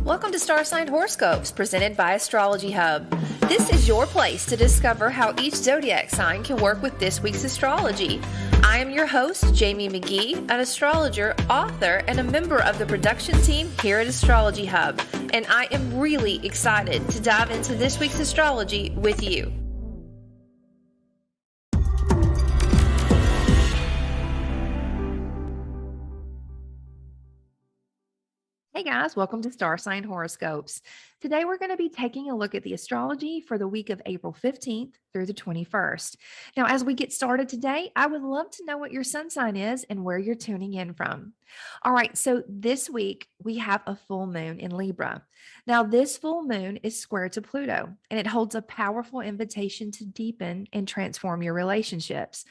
Welcome to Star Sign Horoscopes, presented by Astrology Hub. This is your place to discover how each zodiac sign can work with this week's astrology. I am your host, Jamie Magee, an astrologer, author, and a member of the production team here at Astrology Hub, and I am really excited to dive into this week's astrology with you. Hey guys, welcome to Star Sign Horoscopes. Today we're going to be taking a look at the astrology for the week of April 15th through the 21st. Now, as we get started today, I would love to know what your sun sign is and where you're tuning in from. All right, so this week we have a full moon in Libra. Now, this full moon is square to Pluto, and it holds a powerful invitation to deepen and transform your relationships.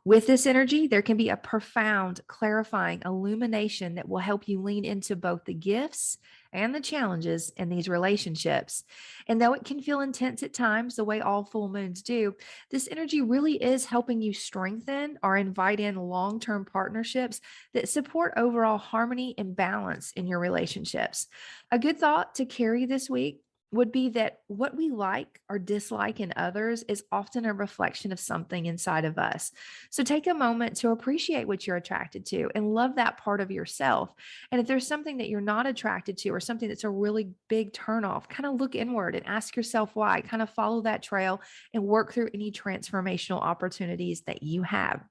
With this energy, there can be a profound, clarifying illumination that will help you lean into both the gifts and the challenges in these relationships. And though it can feel intense at times, the way all full moons do, this energy really is helping you strengthen or invite in long-term partnerships that support overall harmony and balance in your relationships. A good thought to carry this week would be that what we like or dislike in others is often a reflection of something inside of us. So take a moment to appreciate what you're attracted to and love that part of yourself. And if there's something that you're not attracted to or something that's a really big turnoff, kind of look inward and ask yourself why. Kind of follow that trail and work through any transformational opportunities that you have.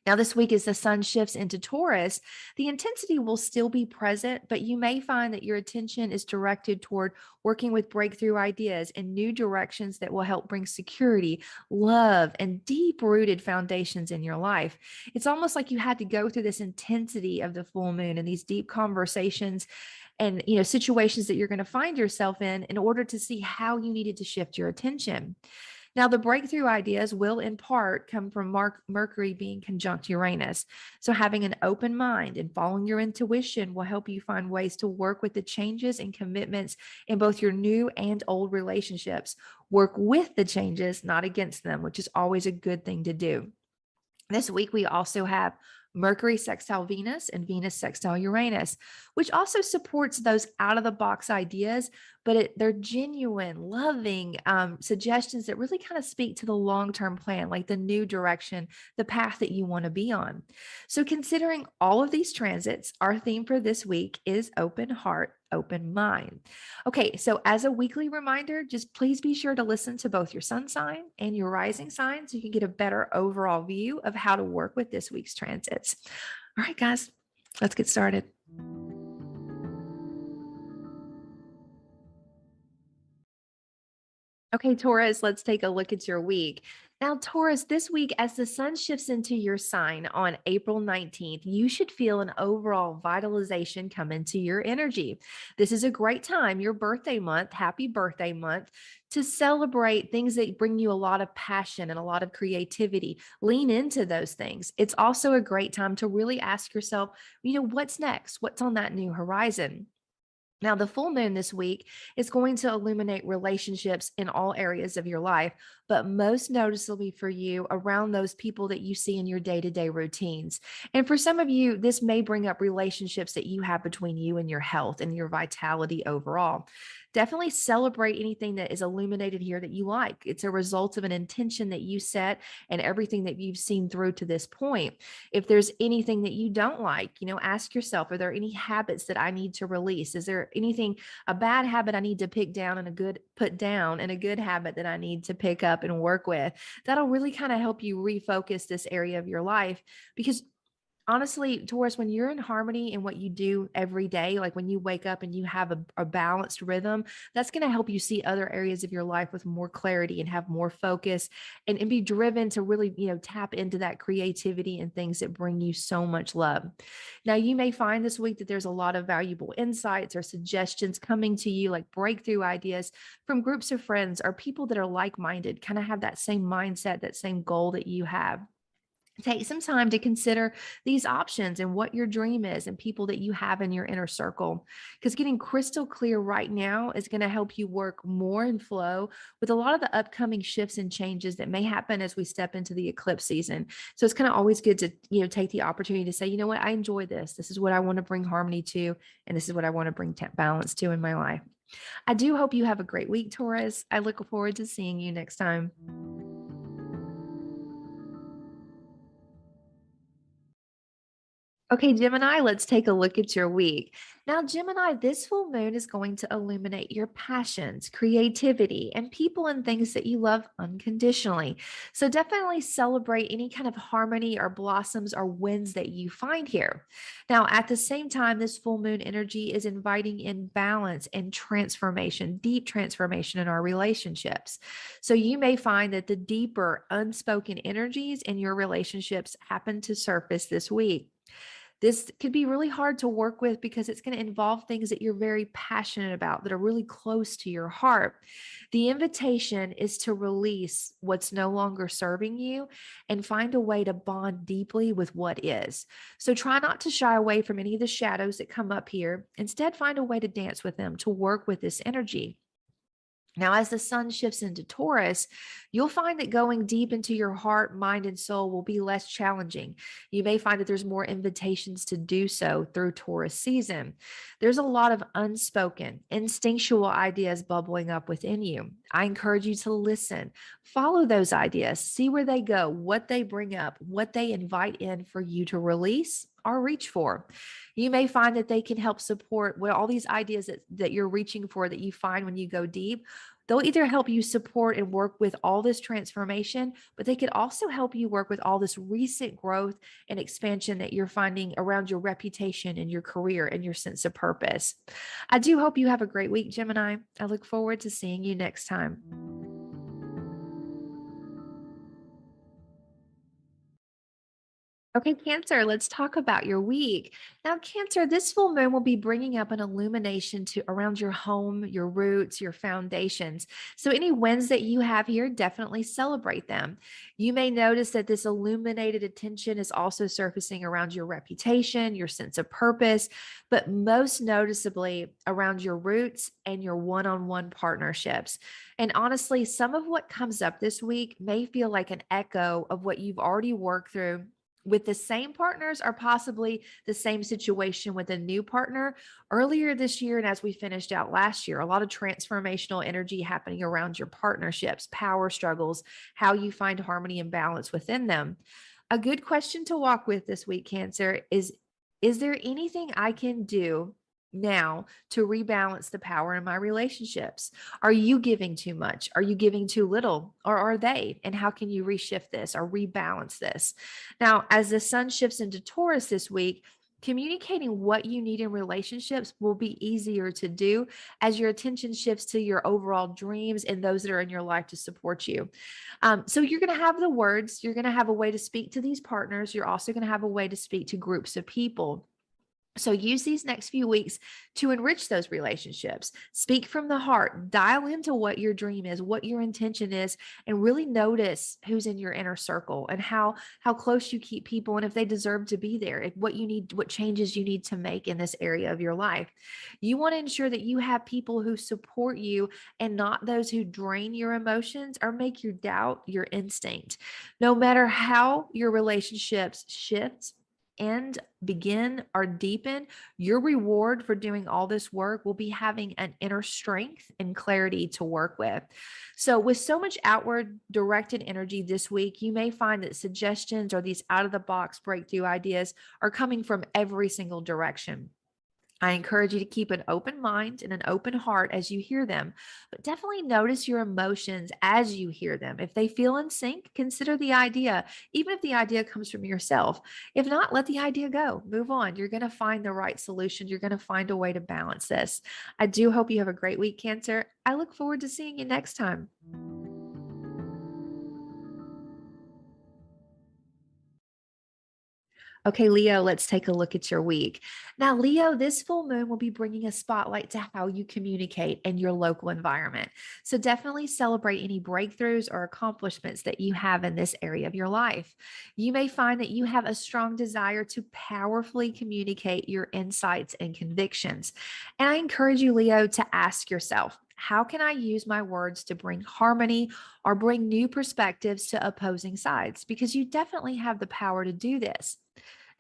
Now, this week, as the sun shifts into Taurus, the intensity will still be present, but you may find that your attention is directed toward working with breakthrough ideas and new directions that will help bring security, love, and deep-rooted foundations in your life. It's almost like you had to go through this intensity of the full moon and these deep conversations and situations that you're going to find yourself in order to see how you needed to shift your attention. Now, the breakthrough ideas will in part come from Mercury being conjunct Uranus. So having an open mind and following your intuition will help you find ways to work with the changes and commitments in both your new and old relationships. Work with the changes, not against them, which is always a good thing to do. This week, we also have Mercury sextile Venus and Venus sextile Uranus, which also supports those out-of-the-box ideas, but they're genuine, loving suggestions that really kind of speak to the long-term plan, like the new direction, the path that you want to be on. So considering all of these transits, our theme for this week is open heart, open mind. Okay, so as a weekly reminder, just please be sure to listen to both your sun sign and your rising sign so you can get a better overall view of how to work with this week's transits. All right, guys, let's get started. Okay, Taurus, let's take a look at your week. Now, Taurus, this week, as the sun shifts into your sign on April 19th, you should feel an overall vitalization come into your energy. This is a great time, your birthday month, happy birthday month, to celebrate things that bring you a lot of passion and a lot of creativity. Lean into those things. It's also a great time to really ask yourself, what's next? What's on that new horizon? Now, the full moon this week is going to illuminate relationships in all areas of your life, but most noticeably for you around those people that you see in your day-to-day routines. And for some of you, this may bring up relationships that you have between you and your health and your vitality overall. Definitely celebrate anything that is illuminated here that you like. It's a result of an intention that you set and everything that you've seen through to this point. If there's anything that you don't like, ask yourself, are there any habits that I need to release? Is there anything, a bad habit I need to pick down and put down and a good habit that I need to pick up and work with? That'll really kind of help you refocus this area of your life, because honestly, Taurus, when you're in harmony in what you do every day, like when you wake up and you have a balanced rhythm, that's going to help you see other areas of your life with more clarity and have more focus and be driven to really, tap into that creativity and things that bring you so much love. Now, you may find this week that there's a lot of valuable insights or suggestions coming to you, like breakthrough ideas from groups of friends or people that are like-minded, kind of have that same mindset, that same goal that you have. Take some time to consider these options and what your dream is and people that you have in your inner circle. Because getting crystal clear right now is going to help you work more in flow with a lot of the upcoming shifts and changes that may happen as we step into the eclipse season. So it's kind of always good to, take the opportunity to say, you know what, I enjoy this. This is what I want to bring harmony to, and this is what I want to bring balance to in my life. I do hope you have a great week, Taurus. I look forward to seeing you next time. Okay, Gemini, let's take a look at your week. Now, Gemini, this full moon is going to illuminate your passions, creativity, and people and things that you love unconditionally. So, definitely celebrate any kind of harmony or blossoms or wins that you find here. Now, at the same time, this full moon energy is inviting in balance and transformation, deep transformation in our relationships. So, you may find that the deeper, unspoken energies in your relationships happen to surface this week. This could be really hard to work with because it's going to involve things that you're very passionate about that are really close to your heart. The invitation is to release what's no longer serving you and find a way to bond deeply with what is. So try not to shy away from any of the shadows that come up here. Instead, find a way to dance with them, to work with this energy. Now, as the sun shifts into Taurus, you'll find that going deep into your heart, mind, and soul will be less challenging. You may find that there's more invitations to do so through Taurus season. There's a lot of unspoken, instinctual ideas bubbling up within you. I encourage you to listen, follow those ideas, see where they go, what they bring up, what they invite in for you to release or reach for. You may find that they can help support what all these ideas that you're reaching for that you find when you go deep. They'll either help you support and work with all this transformation, but they could also help you work with all this recent growth and expansion that you're finding around your reputation and your career and your sense of purpose. I do hope you have a great week, Gemini. I look forward to seeing you next time. Okay, Cancer, let's talk about your week. Now, Cancer, this full moon will be bringing up an illumination to around your home, your roots, your foundations. So, any wins that you have here, definitely celebrate them. You may notice that this illuminated attention is also surfacing around your reputation, your sense of purpose, but most noticeably around your roots and your one on one partnerships. And honestly, some of what comes up this week may feel like an echo of what you've already worked through with the same partners or possibly the same situation with a new partner earlier this year. And as we finished out last year, a lot of transformational energy happening around your partnerships, power struggles, how you find harmony and balance within them. A good question to walk with this week, Cancer, is there anything I can do now to rebalance the power in my relationships? Are you giving too much? Are you giving too little? Or are they? And how can you reshift this or rebalance this? Now, as the sun shifts into Taurus this week, communicating what you need in relationships will be easier to do as your attention shifts to your overall dreams and those that are in your life to support you. So you're going to have the words, you're going to have a way to speak to these partners. You're also going to have a way to speak to groups of people. So use these next few weeks to enrich those relationships. Speak from the heart, dial into what your dream is, what your intention is, and really notice who's in your inner circle and how close you keep people and if they deserve to be there, if what you need, what changes you need to make in this area of your life. You want to ensure that you have people who support you and not those who drain your emotions or make you doubt your instinct. No matter how your relationships shift, end, begin, or deepen, your reward for doing all this work will be having an inner strength and clarity to work with. So, with so much outward directed energy this week, you may find that suggestions or these out of the box breakthrough ideas are coming from every single direction. I encourage you to keep an open mind and an open heart as you hear them, but definitely notice your emotions as you hear them. If they feel in sync, consider the idea, even if the idea comes from yourself. If not, let the idea go. Move on. You're going to find the right solution. You're going to find a way to balance this. I do hope you have a great week, Cancer. I look forward to seeing you next time. Okay, Leo, let's take a look at your week. Now, Leo, this full moon will be bringing a spotlight to how you communicate in your local environment. So, definitely celebrate any breakthroughs or accomplishments that you have in this area of your life. You may find that you have a strong desire to powerfully communicate your insights and convictions. And I encourage you, Leo, to ask yourself, how can I use my words to bring harmony or bring new perspectives to opposing sides? Because you definitely have the power to do this.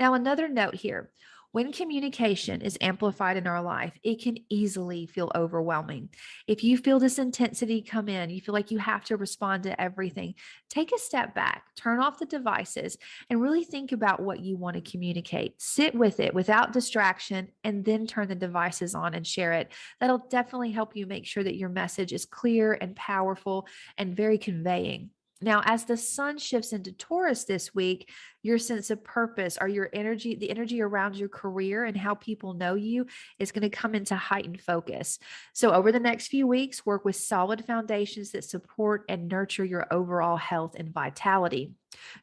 Now, another note here, when communication is amplified in our life, it can easily feel overwhelming. If you feel this intensity come in, you feel like you have to respond to everything, take a step back, turn off the devices, and really think about what you want to communicate. Sit with it without distraction, and then turn the devices on and share it. That'll definitely help you make sure that your message is clear and powerful and very conveying. Now, as the sun shifts into Taurus this week, your sense of purpose or your energy, the energy around your career and how people know you is going to come into heightened focus. So, over the next few weeks, work with solid foundations that support and nurture your overall health and vitality.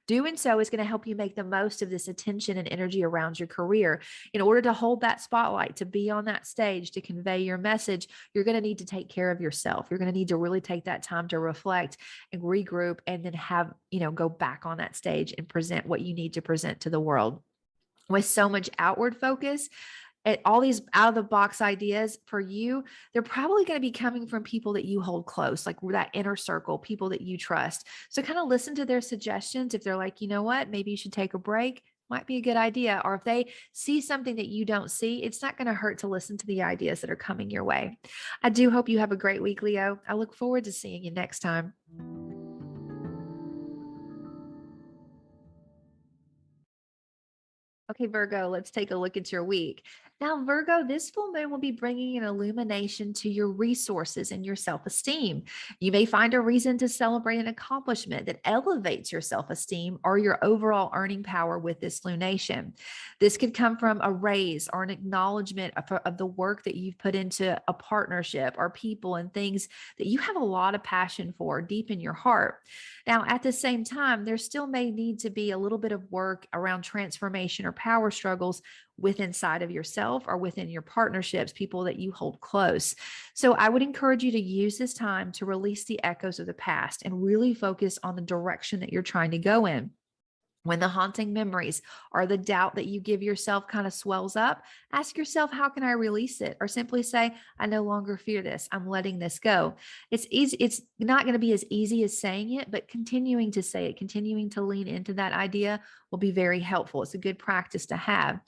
Doing so is going to help you make the most of this attention and energy around your career. In order to hold that spotlight, to be on that stage, to convey your message, you're going to need to take care of yourself. You're going to need to really take that time to reflect and regroup and then have, go back on that stage and present what you need to present to the world. With so much outward focus, at all these out of the box ideas for you, they're probably going to be coming from people that you hold close, like that inner circle, people that you trust. So kind of listen to their suggestions. If they're like, you know what, maybe you should take a break, might be a good idea. Or if they see something that you don't see, it's not going to hurt to listen to the ideas that are coming your way. I do hope you have a great week, Leo. I look forward to seeing you next time. Okay, Virgo, let's take a look at your week. Now, Virgo, this full moon will be bringing an illumination to your resources and your self esteem. You may find a reason to celebrate an accomplishment that elevates your self esteem or your overall earning power with this lunation. This could come from a raise or an acknowledgement of the work that you've put into a partnership or people and things that you have a lot of passion for deep in your heart. Now, at the same time, there still may need to be a little bit of work around transformation or power struggles within inside of yourself or within your partnerships, people that you hold close. So I would encourage you to use this time to release the echoes of the past and really focus on the direction that you're trying to go in. When the haunting memories or the doubt that you give yourself kind of swells up, ask yourself, how can I release it? Or simply say, I no longer fear this. I'm letting this go. It's easy. It's not going to be as easy as saying it, but continuing to say it, continuing to lean into that idea will be very helpful. It's a good practice to have.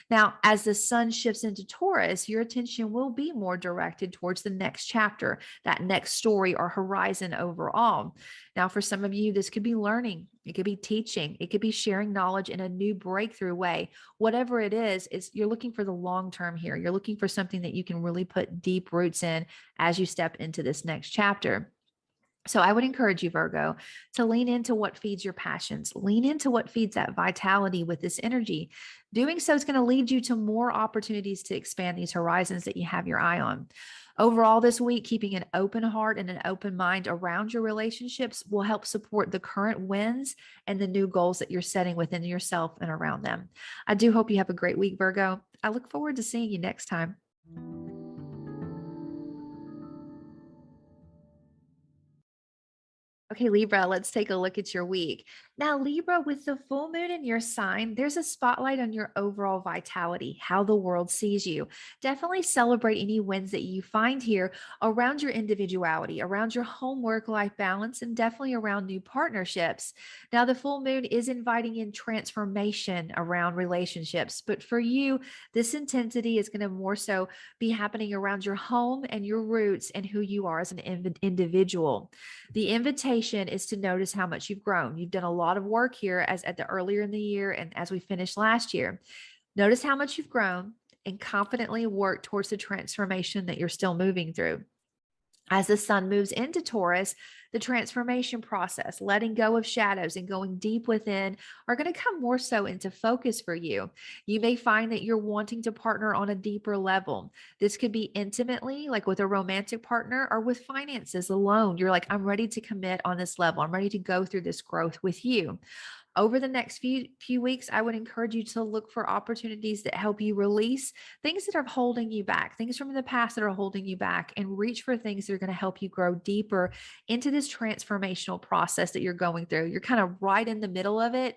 Now, as the sun shifts into Taurus, your attention will be more directed towards the next chapter, that next story or horizon overall. Now, for some of you, this could be learning, it could be teaching, it could be sharing knowledge in a new breakthrough way. Whatever it is you're looking for the long term here. You're looking for something that you can really put deep roots in as you step into this next chapter. So I would encourage you, Virgo, to lean into what feeds your passions, lean into what feeds that vitality with this energy. Doing so is going to lead you to more opportunities to expand these horizons that you have your eye on. Overall, this week, keeping an open heart and an open mind around your relationships will help support the current wins and the new goals that you're setting within yourself and around them. I do hope you have a great week, Virgo. I look forward to seeing you next time. Okay, Libra, let's take a look at your week. Now, Libra, with the full moon in your sign, there's a spotlight on your overall vitality, how the world sees you. Definitely celebrate any wins that you find here around your individuality, around your home work life balance, and definitely around new partnerships. Now, the full moon is inviting in transformation around relationships, but for you, this intensity is going to more so be happening around your home and your roots and who you are as an individual. The invitation is to notice how much you've grown. You've done a lot of work here as at the earlier in the year and as we finished last year. Notice how much you've grown and confidently work towards the transformation that you're still moving through. As the sun moves into Taurus, the transformation process, letting go of shadows and going deep within, are going to come more so into focus for you. You may find that you're wanting to partner on a deeper level. This could be intimately, like with a romantic partner, or with finances alone. You're like, I'm ready to commit on this level. I'm ready to go through this growth with you. Over the next few weeks, I would encourage you to look for opportunities that help you release things that are holding you back, things from the past that are holding you back, and reach for things that are going to help you grow deeper into this transformational process that you're going through. You're kind of right in the middle of it,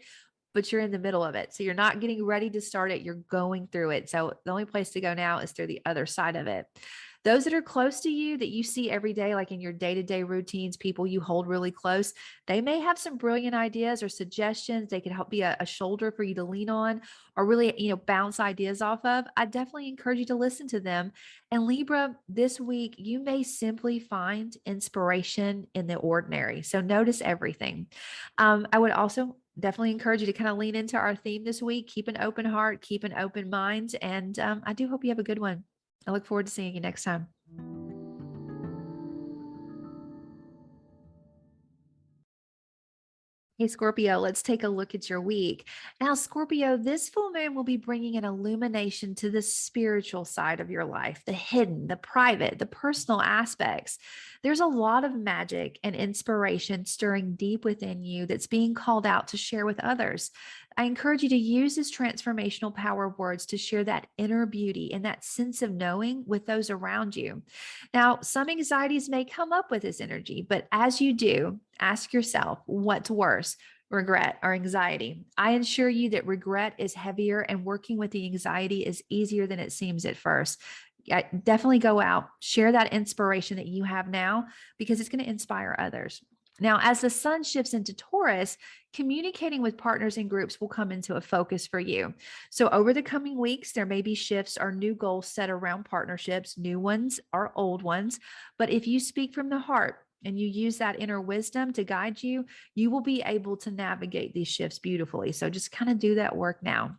but you're in the middle of it. So you're not getting ready to start it, you're going through it. So the only place to go now is through the other side of it. Those that are close to you that you see every day, like in your day-to-day routines, people you hold really close, they may have some brilliant ideas or suggestions. They could help be a shoulder for you to lean on or really, bounce ideas off of. I definitely encourage you to listen to them. And Libra, this week, you may simply find inspiration in the ordinary. So notice everything. I would also definitely encourage you to kind of lean into our theme this week. Keep an open heart, keep an open mind. And I do hope you have a good one. I look forward to seeing you next time. Hey, Scorpio, let's take a look at your week. Now, Scorpio, this full moon will be bringing an illumination to the spiritual side of your life, the hidden, the private, the personal aspects. There's a lot of magic and inspiration stirring deep within you that's being called out to share with others. I encourage you to use this transformational power of words to share that inner beauty and that sense of knowing with those around you. Now, some anxieties may come up with this energy, but as you do, ask yourself what's worse, regret or anxiety. I assure you that regret is heavier and working with the anxiety is easier than it seems at first. Definitely go out, share that inspiration that you have now because it's going to inspire others. Now, as the sun shifts into Taurus, communicating with partners and groups will come into a focus for you. So, over the coming weeks, there may be shifts or new goals set around partnerships, new ones or old ones. But if you speak from the heart, and you use that inner wisdom to guide you, you will be able to navigate these shifts beautifully. So just kind of do that work now.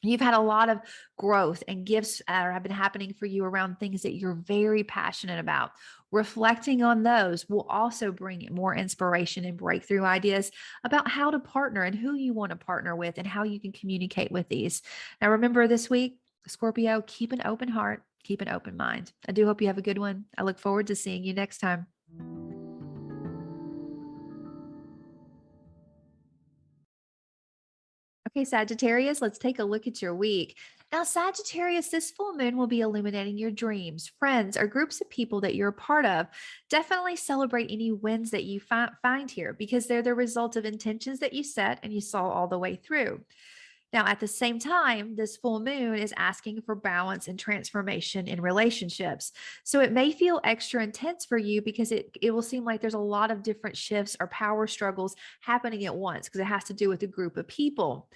You've had a lot of growth and gifts have been happening for you around things that you're very passionate about. Reflecting on those will also bring more inspiration and breakthrough ideas about how to partner and who you want to partner with and how you can communicate with these. Now, remember this week, Scorpio, keep an open heart, keep an open mind. I do hope you have a good one. I look forward to seeing you next time. Okay, Sagittarius, let's take a look at your week. Now, Sagittarius, this full moon will be illuminating your dreams, friends, or groups of people that you're a part of. Definitely celebrate any wins that you find here because they're the result of intentions that you set and you saw all the way through. Now, at the same time, this full moon is asking for balance and transformation in relationships. So it may feel extra intense for you because it will seem like there's a lot of different shifts or power struggles happening at once because it has to do with a group of people.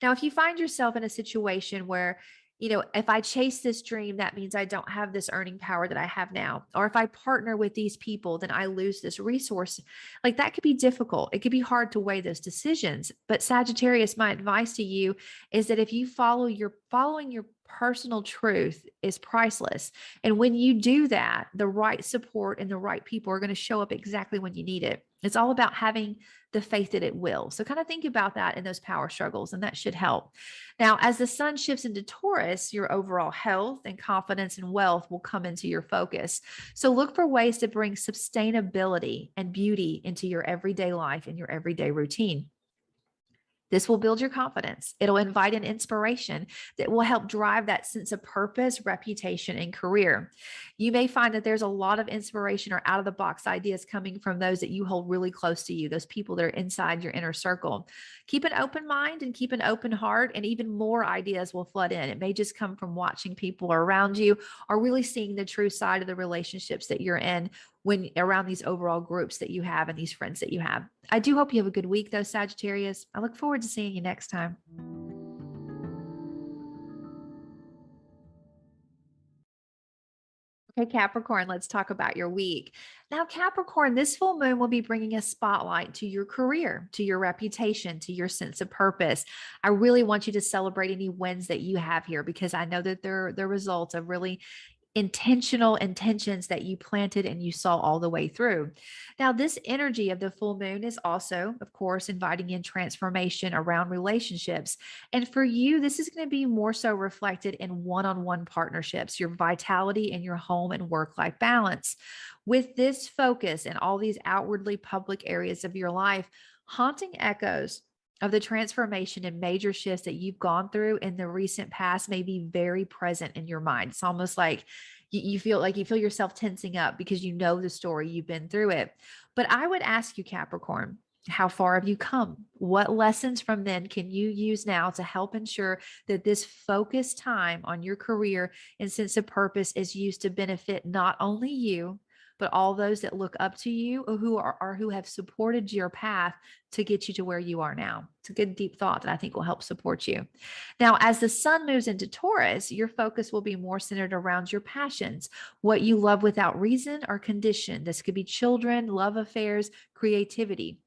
Now, if you find yourself in a situation where, if I chase this dream, that means I don't have this earning power that I have now. Or if I partner with these people, then I lose this resource. Like that could be difficult. It could be hard to weigh those decisions. But Sagittarius, my advice to you is that if you following your personal truth is priceless. And when you do that, the right support and the right people are going to show up exactly when you need it. It's all about having the faith that it will. So kind of think about that in those power struggles, and that should help. Now, as the sun shifts into Taurus, your overall health and confidence and wealth will come into your focus. So look for ways to bring sustainability and beauty into your everyday life and your everyday routine. This will build your confidence. It'll invite an inspiration that will help drive that sense of purpose, reputation, and career. You may find that there's a lot of inspiration or out of the box ideas coming from those that you hold really close to you, those people that are inside your inner circle. Keep an open mind and keep an open heart, and even more ideas will flood in. It may just come from watching people around you or really seeing the true side of the relationships that you're in when around these overall groups that you have and these friends that you have. I do hope you have a good week, though, Sagittarius. I look forward to seeing you next time. Okay, Capricorn, let's talk about your week. Now, Capricorn, this full moon will be bringing a spotlight to your career, to your reputation, to your sense of purpose. I really want you to celebrate any wins that you have here because I know that they're the result of really intentional intentions that you planted and you saw all the way through. Now, this energy of the full moon is also, of course, inviting in transformation around relationships. And for you, this is going to be more so reflected in one on one partnerships, your vitality and your home and work life balance. With this focus and all these outwardly public areas of your life, haunting echoes of the transformation and major shifts that you've gone through in the recent past may be very present in your mind. It's almost like you feel like you feel yourself tensing up because you know the story, you've been through it. But I would ask you, Capricorn, how far have you come? What lessons from then can you use now to help ensure that this focused time on your career and sense of purpose is used to benefit not only you, but all those that look up to you or who have supported your path to get you to where you are now? It's a good deep thought that I think will help support you. Now, as the sun moves into Taurus, your focus will be more centered around your passions, what you love without reason or condition. This could be children, love affairs, creativity.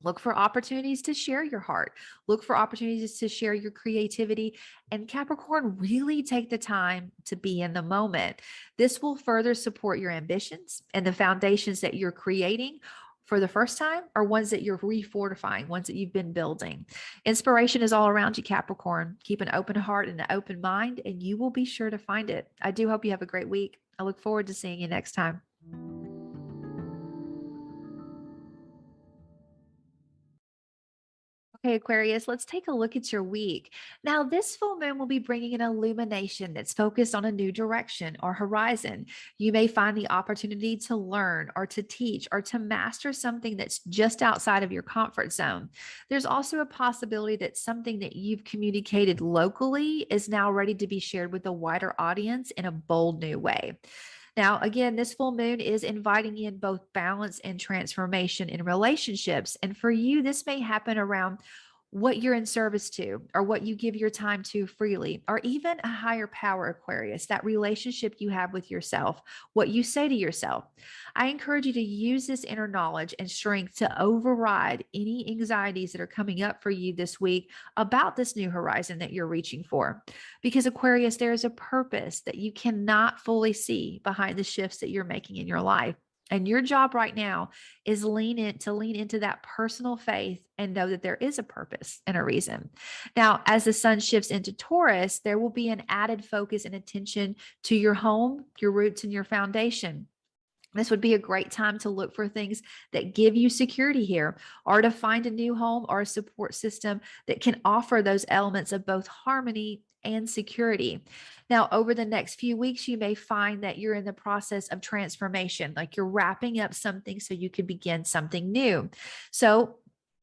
Look for opportunities to share your heart. Look for opportunities to share your creativity. And Capricorn, really take the time to be in the moment. This will further support your ambitions, and the foundations that you're creating for the first time are ones that you're refortifying, ones that you've been building. Inspiration is all around you, Capricorn. Keep an open heart and an open mind, and you will be sure to find it. I do hope you have a great week. I look forward to seeing you next time. Okay, Aquarius, let's take a look at your week. Now, this full moon will be bringing an illumination that's focused on a new direction or horizon. You may find the opportunity to learn or to teach or to master something that's just outside of your comfort zone. There's also a possibility that something that you've communicated locally is now ready to be shared with a wider audience in a bold new way. Now, again, this full moon is inviting in both balance and transformation in relationships. And for you, this may happen around what you're in service to, or what you give your time to freely, or even a higher power, Aquarius, that relationship you have with yourself, what you say to yourself. I encourage you to use this inner knowledge and strength to override any anxieties that are coming up for you this week about this new horizon that you're reaching for. Because, Aquarius, there is a purpose that you cannot fully see behind the shifts that you're making in your life. And your job right now is lean into that personal faith and know that there is a purpose and a reason. Now, as the sun shifts into Taurus, there will be an added focus and attention to your home, your roots, and your foundation. This would be a great time to look for things that give you security here, or to find a new home or a support system that can offer those elements of both harmony and security. Now, over the next few weeks, you may find that you're in the process of transformation, like you're wrapping up something so you can begin something new. So,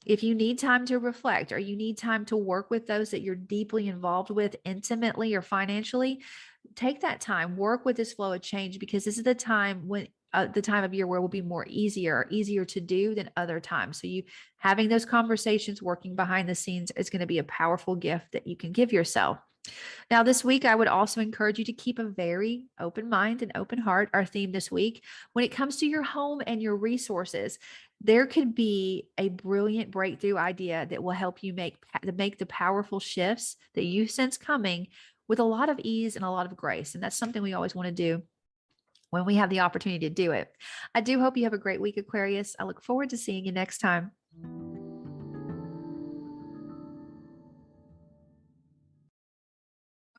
if you need time to reflect, or you need time to work with those that you're deeply involved with intimately or financially, take that time, work with this flow of change, because this is the time of year where it will be easier to do than other times. So you having those conversations, working behind the scenes, is going to be a powerful gift that you can give yourself. Now, this week, I would also encourage you to keep a very open mind and open heart. Our theme this week, when it comes to your home and your resources, there could be a brilliant breakthrough idea that will help you make the powerful shifts that you sense coming with a lot of ease and a lot of grace. And that's something we always want to do when we have the opportunity to do it. I do hope you have a great week, Aquarius. I look forward to seeing you next time.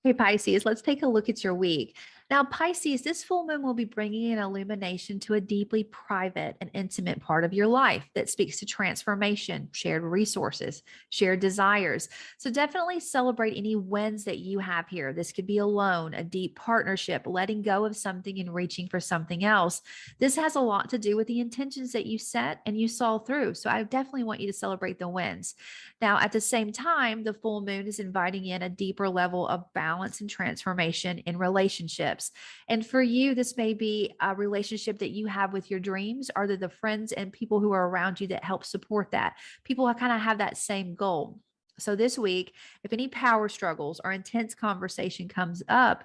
Okay, Pisces, let's take a look at your week. Now, Pisces, this full moon will be bringing an illumination to a deeply private and intimate part of your life that speaks to transformation, shared resources, shared desires. So definitely celebrate any wins that you have here. This could be a loan, a deep partnership, letting go of something and reaching for something else. This has a lot to do with the intentions that you set and you saw through. So I definitely want you to celebrate the wins. Now, at the same time, the full moon is inviting in a deeper level of balance and transformation in relationships. And for you, this may be a relationship that you have with your dreams, or the friends and people who are around you that help support that. People kind of have that same goal. So this week, if any power struggles or intense conversation comes up,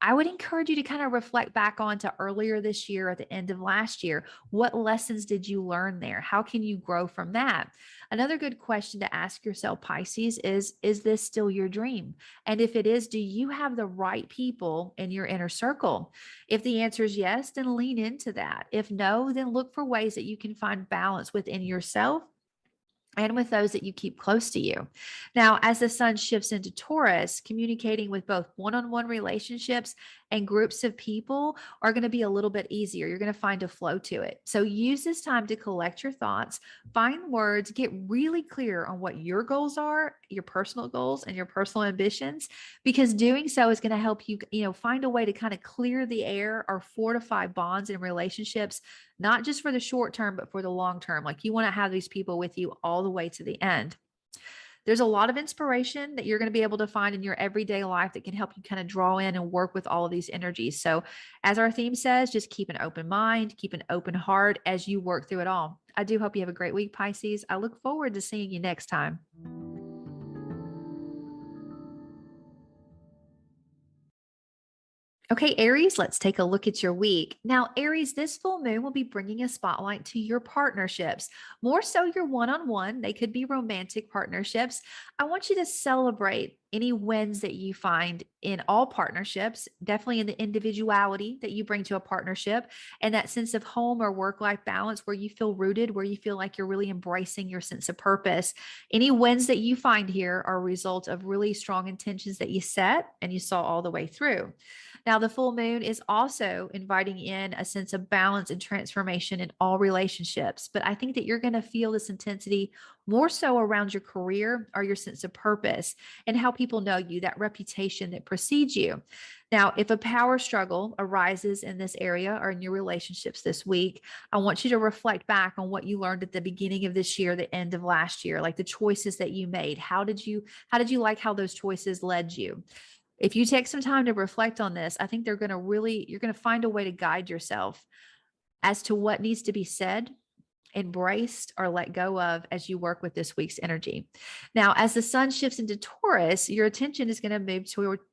I would encourage you to kind of reflect back on to earlier this year, at the end of last year. What lessons did you learn there? How can you grow from that? Another good question to ask yourself, Pisces, is this still your dream? And if it is, do you have the right people in your inner circle? If the answer is yes, then lean into that. If no, then look for ways that you can find balance within yourself and with those that you keep close to you. Now, as the sun shifts into Taurus, communicating with both one-on-one relationships and groups of people are going to be a little bit easier. You're going to find a flow to it. So use this time to collect your thoughts, find words, get really clear on what your goals are, your personal goals and your personal ambitions, because doing so is going to help you, find a way to kind of clear the air or fortify bonds and relationships, not just for the short term, but for the long term. Like, you want to have these people with you all the way to the end. There's a lot of inspiration that you're going to be able to find in your everyday life that can help you kind of draw in and work with all of these energies. So, as our theme says, just keep an open mind, keep an open heart as you work through it all. I do hope you have a great week, Pisces. I look forward to seeing you next time. Okay, Aries, let's take a look at your week. Now, Aries, this full moon will be bringing a spotlight to your partnerships, more so your one-on-one. They could be romantic partnerships. I want you to celebrate any wins that you find in all partnerships, definitely in the individuality that you bring to a partnership and that sense of home or work-life balance where you feel rooted, where you feel like you're really embracing your sense of purpose. Any wins that you find here are a result of really strong intentions that you set and you saw all the way through. Now, the full moon is also inviting in a sense of balance and transformation in all relationships. But I think that you're going to feel this intensity more so around your career or your sense of purpose and how people know you, that reputation that precedes you. Now, if a power struggle arises in this area or in your relationships this week, I want you to reflect back on what you learned at the beginning of this year, the end of last year, like the choices that you made. How did you like how those choices led you? If you take some time to reflect on this, I think you're going to find a way to guide yourself as to what needs to be said, embraced, or let go of as you work with this week's energy. Now, as the sun shifts into Taurus, your attention is going to move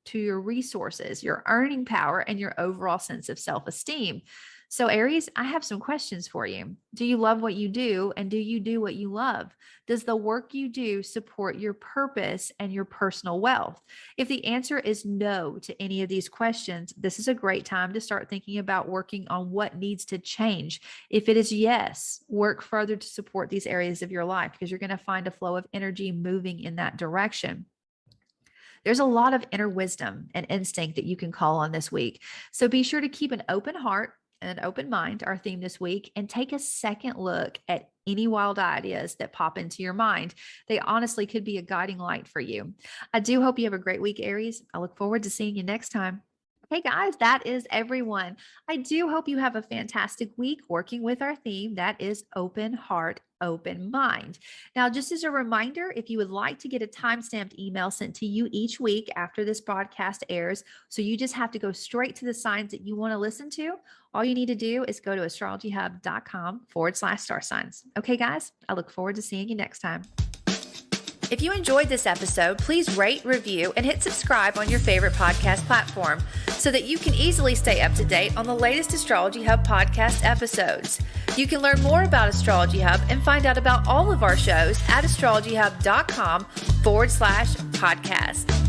to your resources, your earning power, and your overall sense of self-esteem. So, Aries, I have some questions for you. Do you love what you do? And do you do what you love? Does the work you do support your purpose and your personal wealth? If the answer is no to any of these questions, this is a great time to start thinking about working on what needs to change. If it is yes, work further to support these areas of your life because you're going to find a flow of energy moving in that direction. There's a lot of inner wisdom and instinct that you can call on this week. So be sure to keep an open heart and an open mind, our theme this week, and take a second look at any wild ideas that pop into your mind. They honestly could be a guiding light for you. I do hope you have a great week, Aries. I look forward to seeing you next time. Hey guys, that is everyone. I do hope you have a fantastic week working with our theme. That is open heart, open mind. Now, just as a reminder, if you would like to get a time-stamped email sent to you each week after this broadcast airs, so you just have to go straight to the signs that you want to listen to, all you need to do is go to astrologyhub.com/star signs. Okay, guys, I look forward to seeing you next time. If you enjoyed this episode, please rate, review, and hit subscribe on your favorite podcast platform so that you can easily stay up to date on the latest Astrology Hub podcast episodes. You can learn more about Astrology Hub and find out about all of our shows at astrologyhub.com/podcast.